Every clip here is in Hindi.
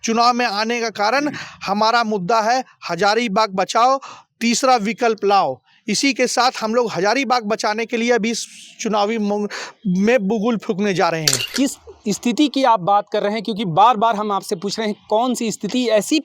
चुनाव में आने का कारण हमारा मुद्दा है हजारीबाग बचाओ, तीसरा विकल्प लाओ। इसी के साथ हम लोग हजारीबाग बचाने के लिए अभी इस चुनावी में बुगुल फूंकने जा रहे हैं। किस स्थिति की आप बात कर रहे हैं, क्योंकि बार बार हम आपसे पूछ रहे हैं कौन सी स्थिति ऐसी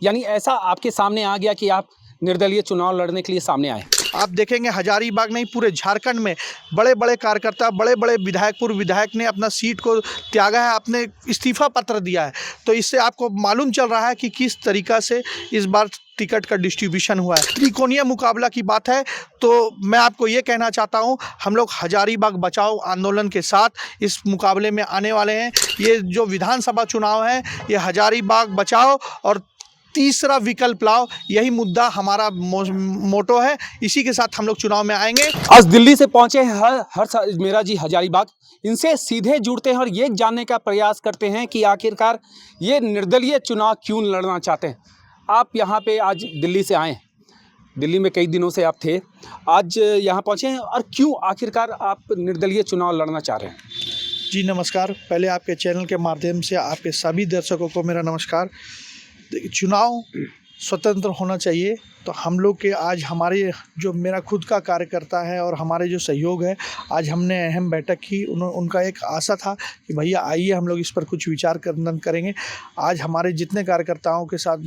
यानी ऐसा आपके सामने आ गया कि आप निर्दलीय चुनाव लड़ने के लिए सामने आए? आप देखेंगे हजारीबाग नहीं पूरे झारखंड में बड़े बड़े कार्यकर्ता, बड़े बड़े विधायक, पूर्व विधायक ने अपना सीट को त्यागा है, अपने इस्तीफा पत्र दिया है। तो इससे आपको मालूम चल रहा है कि किस तरीक़ा से इस बार टिकट का डिस्ट्रीब्यूशन हुआ है। त्रिकोणीय मुकाबला की बात है तो मैं आपको ये कहना चाहता हूँ, हम लोग हजारीबाग बचाओ आंदोलन के साथ इस मुकाबले में आने वाले हैं। ये जो विधानसभा चुनाव है ये हजारीबाग बचाओ और तीसरा विकल्प लाओ, यही मुद्दा हमारा मोटो है। इसी के साथ हम लोग चुनाव में आएंगे। आज दिल्ली से पहुंचे हैं हर्ष अजमेरा जी हजारीबाग। इनसे सीधे जुड़ते हैं और ये जानने का प्रयास करते हैं कि आखिरकार ये निर्दलीय चुनाव क्यों लड़ना चाहते हैं। आप यहाँ पे आज दिल्ली से आए, दिल्ली में कई दिनों से आप थे, आज यहाँ पहुँचे हैं और क्यों आखिरकार आप निर्दलीय चुनाव लड़ना चाह रहे हैं? जी नमस्कार, पहले आपके चैनल के माध्यम से आपके सभी दर्शकों को मेरा नमस्कार। चुनाव स्वतंत्र होना चाहिए, तो हम लोग के आज हमारे जो मेरा खुद का कार्यकर्ता है और हमारे जो सहयोग है, आज हमने अहम बैठक की। उनका एक आशा था कि भैया आइए हम लोग इस पर कुछ विचार करेंगे। आज हमारे जितने कार्यकर्ताओं के साथ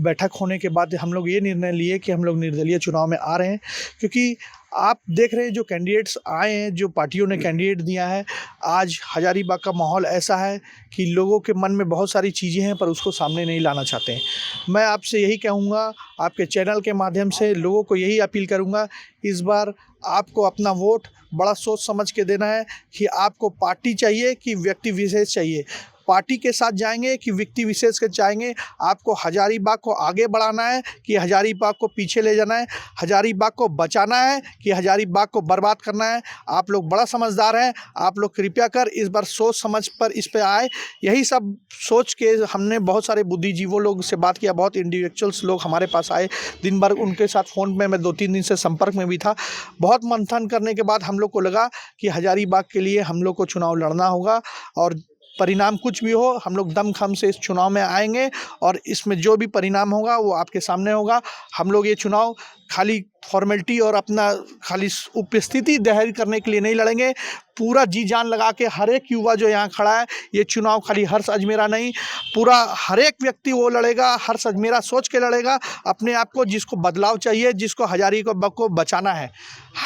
बैठक होने के बाद हम लोग ये निर्णय लिए कि हम लोग निर्दलीय चुनाव में आ रहे हैं, क्योंकि आप देख रहे हैं जो कैंडिडेट्स आए हैं, जो पार्टियों ने कैंडिडेट दिया है, आज हजारीबाग का माहौल ऐसा है कि लोगों के मन में बहुत सारी चीज़ें हैं पर उसको सामने नहीं लाना चाहते हैं। मैं आपसे यही कहूँगा, आपके चैनल के माध्यम से लोगों को यही अपील करूँगा, इस बार आपको अपना वोट बड़ा सोच समझ के देना है कि आपको पार्टी चाहिए कि व्यक्ति विशेष चाहिए। पार्टी के साथ जाएंगे कि व्यक्ति विशेष के जाएंगे। आपको हजारीबाग को आगे बढ़ाना है कि हजारीबाग को पीछे ले जाना है, हजारीबाग को बचाना है कि हजारीबाग को बर्बाद करना है। आप लोग बड़ा समझदार हैं, आप लोग कृपया कर इस बार सोच समझ पर इस पे आए। यही सब सोच के हमने बहुत सारे बुद्धिजीवों लोग से बात किया, बहुत इंडिविजुअल्स लोग हमारे पास आए, दिन भर उनके साथ फ़ोन में मैं 2-3 दिन से संपर्क में भी था। बहुत मंथन करने के बाद हम लोग को लगा कि हजारीबाग के लिए हम लोग को चुनाव लड़ना होगा और परिणाम कुछ भी हो हम लोग दमखम से इस चुनाव में आएंगे और इसमें जो भी परिणाम होगा वो आपके सामने होगा। हम लोग ये चुनाव खाली फॉर्मेलिटी और अपना खाली उपस्थिति जाहिर करने के लिए नहीं लड़ेंगे। पूरा जी जान लगा के हर एक युवा जो यहाँ खड़ा है, ये चुनाव खाली हर्ष अजमेरा नहीं, पूरा हर एक व्यक्ति वो लड़ेगा, हर्ष अजमेरा सोच के लड़ेगा अपने आप को, जिसको बदलाव चाहिए, जिसको हजारीबाग को बचाना है।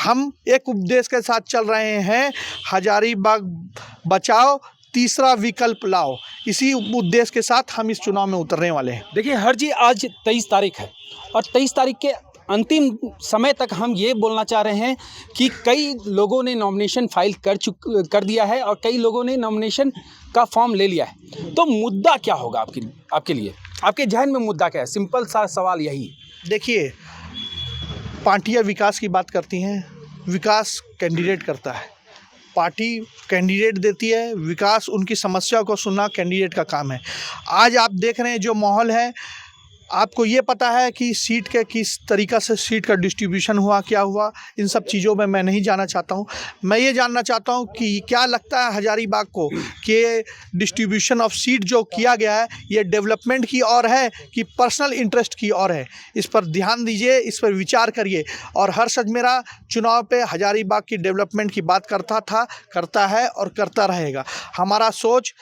हम एक उपदेश के साथ चल रहे हैं, हजारीबाग बचाओ, तीसरा विकल्प लाओ। इसी उद्देश्य के साथ हम इस चुनाव में उतरने वाले हैं। देखिए हर जी, आज 23 तारीख है और 23 तारीख के अंतिम समय तक हम ये बोलना चाह रहे हैं कि कई लोगों ने नॉमिनेशन फाइल कर दिया है और कई लोगों ने नॉमिनेशन का फॉर्म ले लिया है। तो मुद्दा क्या होगा आपके लिए, आपके जहन में मुद्दा क्या है? सिंपल सा सवाल यही। देखिए, पार्टियां विकास की बात करती हैं, विकास कैंडिडेट करता है। पार्टी कैंडिडेट देती है, विकास उनकी समस्या को सुनना कैंडिडेट का काम है। आज आप देख रहे हैं जो माहौल है, आपको ये पता है कि सीट के किस तरीक़ा से सीट का डिस्ट्रीब्यूशन हुआ, क्या हुआ, इन सब चीज़ों में मैं नहीं जाना चाहता हूँ। मैं ये जानना चाहता हूँ कि क्या लगता है हजारीबाग को कि डिस्ट्रीब्यूशन ऑफ सीट जो किया गया है ये डेवलपमेंट की ओर है कि पर्सनल इंटरेस्ट की ओर है? इस पर ध्यान दीजिए, इस पर विचार करिए। और हर्ष अजमेरा चुनाव पे हजारीबाग की डेवलपमेंट की बात करता था, करता है और करता रहेगा। हमारा सोच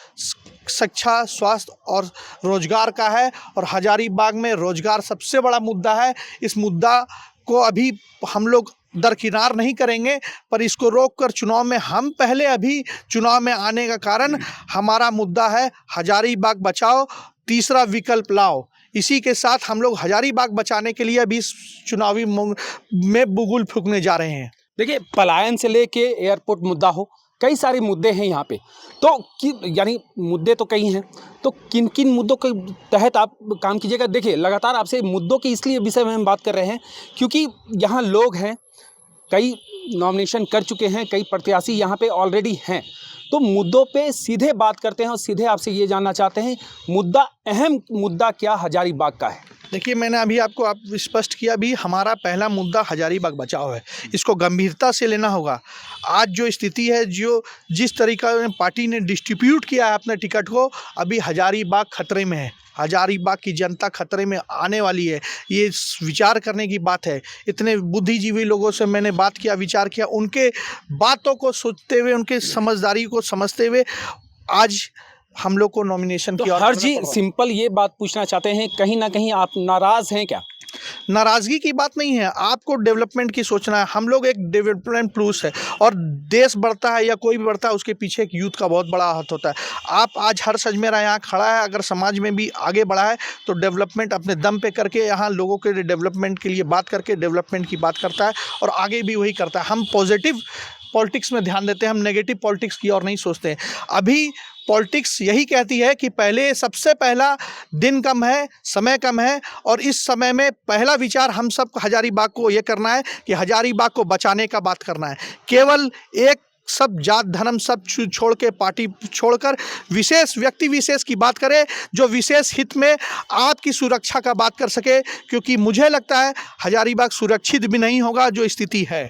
शिक्षा, स्वास्थ्य और रोजगार का है और हजारीबाग में रोजगार सबसे बड़ा मुद्दा है। इस मुद्दा को अभी हम लोग दरकिनार नहीं करेंगे, पर इसको रोककर चुनाव में हम पहले अभी चुनाव में आने का कारण हमारा मुद्दा है हजारीबाग बचाओ, तीसरा विकल्प लाओ। इसी के साथ हम लोग हजारीबाग बचाने के लिए अभी इस चुनावी में बुगुल फूंकने जा रहे हैं। देखिए, पलायन से लेके एयरपोर्ट मुद्दा हो, कई सारे मुद्दे हैं यहाँ पे, तो यानी मुद्दे तो कई हैं, तो किन किन मुद्दों के तहत आप काम कीजिएगा? देखिए, लगातार आपसे मुद्दों के इसलिए विषय में हम बात कर रहे हैं क्योंकि यहाँ लोग हैं, कई नॉमिनेशन कर चुके हैं, कई प्रत्याशी यहाँ पे ऑलरेडी हैं। तो मुद्दों पे सीधे बात करते हैं और सीधे आपसे ये जानना चाहते हैं, मुद्दा, अहम मुद्दा क्या हजारीबाग का है? देखिए, मैंने अभी आपको स्पष्ट किया भी, हमारा पहला मुद्दा हजारीबाग बचाओ है। इसको गंभीरता से लेना होगा। आज जो स्थिति है, जो जिस तरीका से पार्टी ने डिस्ट्रीब्यूट किया है अपने टिकट को, अभी हजारीबाग खतरे में है। हजारीबाग की जनता खतरे में आने वाली है। ये विचार करने की बात है। इतने बुद्धिजीवी लोगों से मैंने बात किया, विचार किया, उनके बातों को सोचते हुए, उनके समझदारी को समझते हुए आज हम लोग को नॉमिनेशन तो की ओर हर बढ़ना जी पड़ा। सिंपल ये बात पूछना चाहते हैं, कहीं ना कहीं आप नाराज हैं क्या? नाराज़गी की बात नहीं है, आपको डेवलपमेंट की सोचना है। हम लोग एक डेवलपमेंट पुरुष है, और देश बढ़ता है या कोई भी बढ़ता है, उसके पीछे एक यूथ का बहुत बड़ा हाथ होता है। आप आज हर सज मेरा यहाँ खड़ा है, अगर समाज में भी आगे बढ़ा है तो डेवलपमेंट अपने दम पे करके, यहाँ लोगों के डेवलपमेंट के लिए बात करके डेवलपमेंट की बात करता है, और आगे भी वही करता है। हम पॉजिटिव पॉलिटिक्स में ध्यान देते हैं, हम नेगेटिव पॉलिटिक्स की ओर नहीं सोचते हैं। अभी पॉलिटिक्स यही कहती है कि पहले, सबसे पहला, दिन कम है, समय कम है, और इस समय में पहला विचार हम सब हजारीबाग को ये करना है कि हजारीबाग को बचाने का बात करना है। केवल एक सब जात धर्म सब छोड़ के, पार्टी छोड़कर विशेष व्यक्ति विशेष की बात करें, जो विशेष हित में आपकी सुरक्षा का बात कर सके, क्योंकि मुझे लगता है हजारीबाग सुरक्षित भी नहीं होगा जो स्थिति है।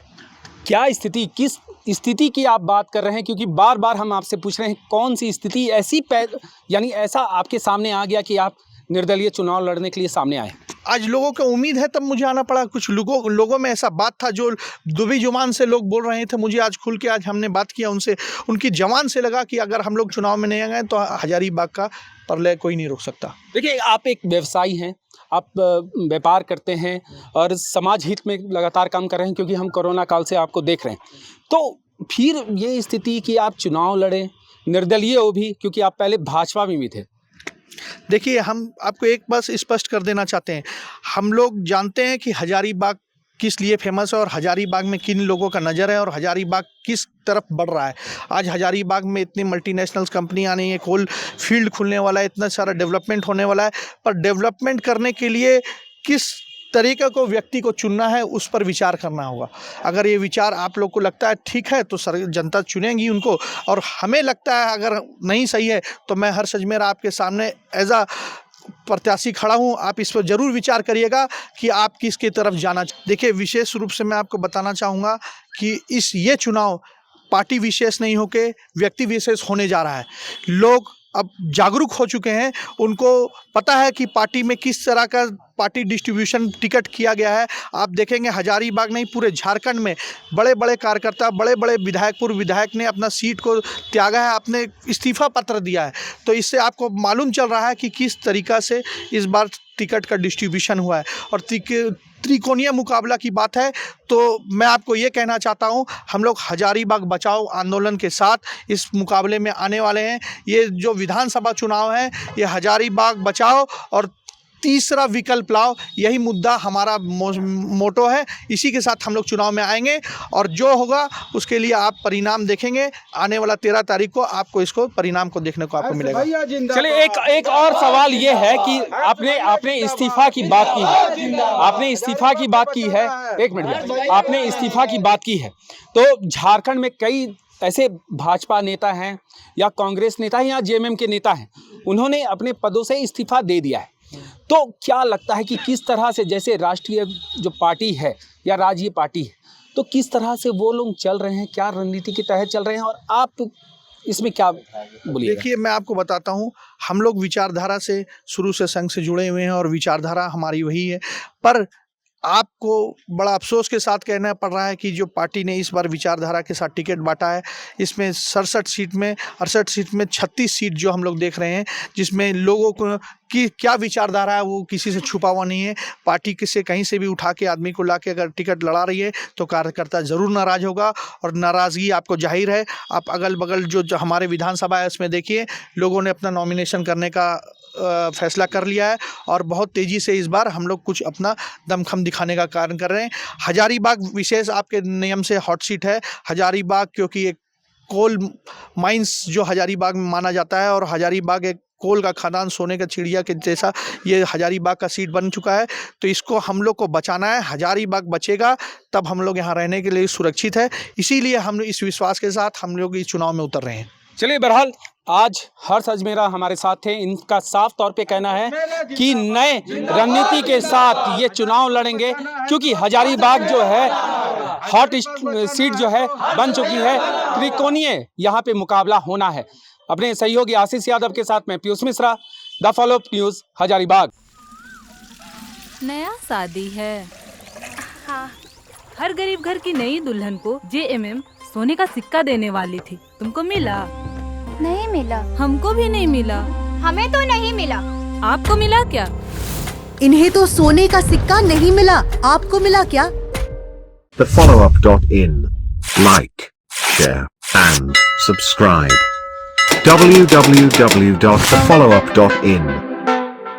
क्या स्थिति, किस स्थिति की आप बात कर रहे हैं? क्योंकि बार बार हम आपसे पूछ रहे हैं कौन सी स्थिति ऐसी यानी ऐसा आपके सामने आ गया कि आप निर्दलीय चुनाव लड़ने के लिए सामने आए? आज लोगों को उम्मीद है तब मुझे आना पड़ा। कुछ लोगों में ऐसा बात था, जो दुबी जुबान से लोग बोल रहे थे, मुझे आज खुल के आज हमने बात किया उनसे, उनकी जबान से लगा कि अगर हम लोग चुनाव में नहीं आ गए तो हजारीबाग का प्रलय कोई नहीं रोक सकता। देखिए, आप एक व्यवसायी हैं, आप व्यापार करते हैं और समाज हित में लगातार काम कर रहे हैं, क्योंकि हम कोरोना काल से आपको देख रहे हैं। तो फिर ये स्थिति कि आप चुनाव लड़ें, निर्दलीय हो भी, क्योंकि आप पहले भाजपा में भी थे। देखिए, हम आपको एक बस स्पष्ट कर देना चाहते हैं, हम लोग जानते हैं कि हजारीबाग किस लिए फेमस है, और हजारीबाग में किन लोगों का नज़र है, और हजारीबाग किस तरफ बढ़ रहा है। आज हजारीबाग में इतनी मल्टीनेशनल कंपनी आनी है, कोल फील्ड खुलने वाला है, इतना सारा डेवलपमेंट होने वाला है, पर डेवलपमेंट करने के लिए किस तरीके को व्यक्ति को चुनना है, उस पर विचार करना होगा। अगर ये विचार आप लोग को लगता है ठीक है तो जनता चुनेगी उनको, और हमें लगता है अगर नहीं सही है तो मैं हर सजमेर आपके सामने एज अ प्रत्याशी खड़ा हूँ। आप इस पर ज़रूर विचार करिएगा कि आप किसकी तरफ जाना। देखिए, विशेष रूप से मैं आपको बताना चाहूँगा कि ये चुनाव पार्टी विशेष नहीं होके व्यक्ति विशेष होने जा रहा है। लोग अब जागरूक हो चुके हैं, उनको पता है कि पार्टी में किस तरह का पार्टी डिस्ट्रीब्यूशन टिकट किया गया है। आप देखेंगे हजारीबाग नहीं, पूरे झारखंड में बड़े बड़े कार्यकर्ता, बड़े बड़े विधायक, पूर्व विधायक ने अपना सीट को त्यागा है, अपने इस्तीफा पत्र दिया है। तो इससे आपको मालूम चल रहा है कि किस तरीक़ा से इस बार टिकट का डिस्ट्रीब्यूशन हुआ है। और त्रिकोणीय मुकाबला की बात है तो मैं आपको ये कहना चाहता हूँ, हम लोग हजारीबाग बचाओ आंदोलन के साथ इस मुकाबले में आने वाले हैं। ये जो विधानसभा चुनाव है, ये हजारीबाग बचाओ और तीसरा विकल्प लाओ, यही मुद्दा हमारा मोटो है। इसी के साथ हम लोग चुनाव में आएंगे, और जो होगा उसके लिए आप परिणाम देखेंगे। आने वाला 13 तारीख को आपको इसको परिणाम को देखने को आपको मिलेगा। चलिए, एक और सवाल ये है कि आपने इस्तीफा की बात की है, आपने इस्तीफा की बात की है, एक मिनट भैया, आपने इस्तीफा की बात की है। तो झारखंड में कई ऐसे भाजपा नेता हैं या कांग्रेस नेता हैं या जेएमएम के नेता हैं, उन्होंने अपने पदों से इस्तीफा दे दिया है। तो क्या लगता है कि किस तरह से, जैसे राष्ट्रीय जो पार्टी है या राज्य पार्टी है, तो किस तरह से वो लोग चल रहे हैं, क्या रणनीति के तहत चल रहे हैं, और आप इसमें क्या बोलिए? देखिए, मैं आपको बताता हूँ, हम लोग विचारधारा से शुरू से संघ से जुड़े हुए हैं, और विचारधारा हमारी वही है। पर आपको बड़ा अफसोस के साथ कहना पड़ रहा है कि जो पार्टी ने इस बार विचारधारा के साथ टिकट बांटा है, इसमें 68 सीट में 36 सीट जो हम लोग देख रहे हैं, जिसमें लोगों को कि क्या विचारधारा है वो किसी से छुपा हुआ नहीं है। पार्टी किसी कहीं से भी उठा के आदमी को ला के अगर टिकट लड़ा रही है तो कार्यकर्ता ज़रूर नाराज़ होगा, और नाराज़गी आपको जाहिर है। आप अगल बगल जो हमारे विधानसभा है उसमें देखिए, लोगों ने अपना नॉमिनेशन करने का फैसला कर लिया है, और बहुत तेज़ी से इस बार हम लोग कुछ अपना दमखम दिखाने का कारण कर रहे हैं। हजारीबाग विशेष आपके नियम से हॉट सीट है हजारीबाग, क्योंकि एक कोल माइंस जो हजारीबाग में माना जाता है, और हजारीबाग एक कोल का खदान, सोने का चिड़िया के जैसा ये हजारीबाग का सीट बन चुका है। तो इसको हम लोग को बचाना है। हजारीबाग बचेगा तब हम लोग यहाँ रहने के लिए सुरक्षित है। इसीलिए हम इस विश्वास के साथ हम लोग इस चुनाव में उतर रहे हैं। चलिए बहरहाल आज हर्ष अजमेरा हमारे साथ थे। इनका साफ तौर पे कहना है कि नए रणनीति के साथ ये चुनाव लड़ेंगे, क्योंकि हजारीबाग जो है हॉट सीट जो है बन चुकी है। त्रिकोणीय यहाँ पे मुकाबला होना है। अपने सहयोगी आशीष यादव के साथ मैं Piyush Mishra, the follow up news, Hazaribagh. नया शादी है। हाँ। हर गरीब घर की नई दुल्हन को JMM सोने का सिक्का देने वाली थी। तुमको मिला? नहीं मिला। हमको भी नहीं मिला। हमें तो नहीं मिला। आपको मिला क्या? इन्हें तो सोने का सिक्का नहीं मिला, आपको मिला क्या? TheFollowUp.in. Like, share, and subscribe. www.thefollowup.in